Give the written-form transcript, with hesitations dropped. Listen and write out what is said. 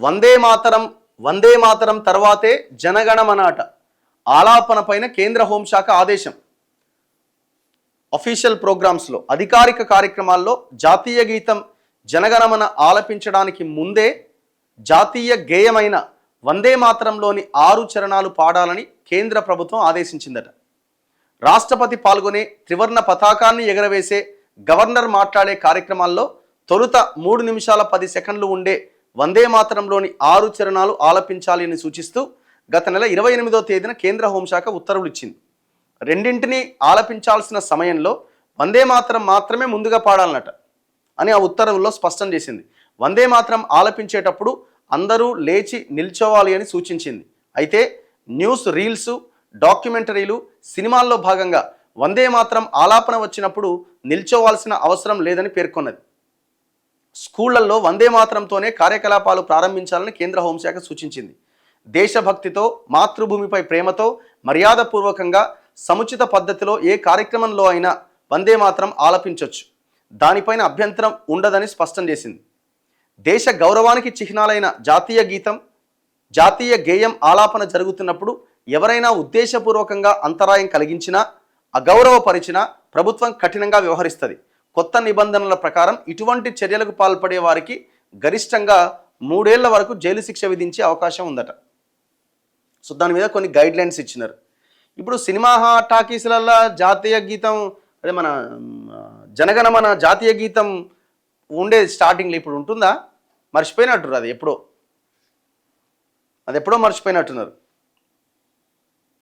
వందే మాతరం తర్వాతే జనగణమన అట. ఆలాపన పైన కేంద్ర హోంశాఖ ఆదేశం. అఫీషియల్ ప్రోగ్రామ్స్లో అధికారిక కార్యక్రమాల్లో జాతీయ గీతం జనగణమన ఆలపించడానికి ముందే జాతీయ గేయమైన వందే మాతరంలోని 6 చరణాలు పాడాలని కేంద్ర ప్రభుత్వం ఆదేశించిందట. రాష్ట్రపతి పాల్గొనే త్రివర్ణ పతాకాన్ని ఎగరవేసే గవర్నర్ మాట్లాడే కార్యక్రమాల్లో తొలుత 3 నిమిషాల 10 సెకండ్లు ఉండే వందే మాతరంలోని 6 చరణాలు ఆలపించాలి అని సూచిస్తూ గత నెల 28వ తేదీన కేంద్ర హోంశాఖ ఉత్తర్వులు ఇచ్చింది. రెండింటినీ ఆలపించాల్సిన సమయంలో వందే మాతరం మాత్రమే ముందుగా పాడాలన్నట అని ఆ ఉత్తర్వుల్లో స్పష్టం చేసింది. వందే మాతరం ఆలపించేటప్పుడు అందరూ లేచి నిల్చోవాలి అని సూచించింది. అయితే న్యూస్ రీల్స్, డాక్యుమెంటరీలు, సినిమాల్లో భాగంగా వందే మాతరం ఆలాపన వచ్చినప్పుడు నిల్చోవాల్సిన అవసరం లేదని పేర్కొన్నది. స్కూళ్లలో వందే మాతరంతోనే కార్యకలాపాలు ప్రారంభించాలని కేంద్ర హోంశాఖ సూచించింది. దేశభక్తితో, మాతృభూమిపై ప్రేమతో, మర్యాదపూర్వకంగా, సముచిత పద్ధతిలో ఏ కార్యక్రమంలో అయినా వందే మాతరం ఆలపించవచ్చు. దానిపైన అభ్యంతరం ఉండదని స్పష్టం చేసింది. దేశ గౌరవానికి చిహ్నాలైన జాతీయ గీతం, జాతీయ గేయం ఆలాపన జరుగుతున్నప్పుడు ఎవరైనా ఉద్దేశపూర్వకంగా అంతరాయం కలిగించినా, అగౌరవపరిచినా ప్రభుత్వం కఠినంగా వ్యవహరిస్తుంది. కొత్త నిబంధనల ప్రకారం ఇటువంటి చర్యలకు పాల్పడే వారికి గరిష్టంగా 3 ఏళ్ల వరకు జైలు శిక్ష విధించే అవకాశం ఉందట. సో దాని మీద కొన్ని గైడ్ లైన్స్ ఇచ్చినారు. ఇప్పుడు సినిమా టాకీస్లలో జాతీయ గీతం, అదే మన జనగణమన జాతీయ గీతం ఉండే స్టార్టింగ్లో ఇప్పుడు ఉంటుందా? మర్చిపోయినట్టున్నారు. అది ఎప్పుడో మర్చిపోయినట్టున్నారు.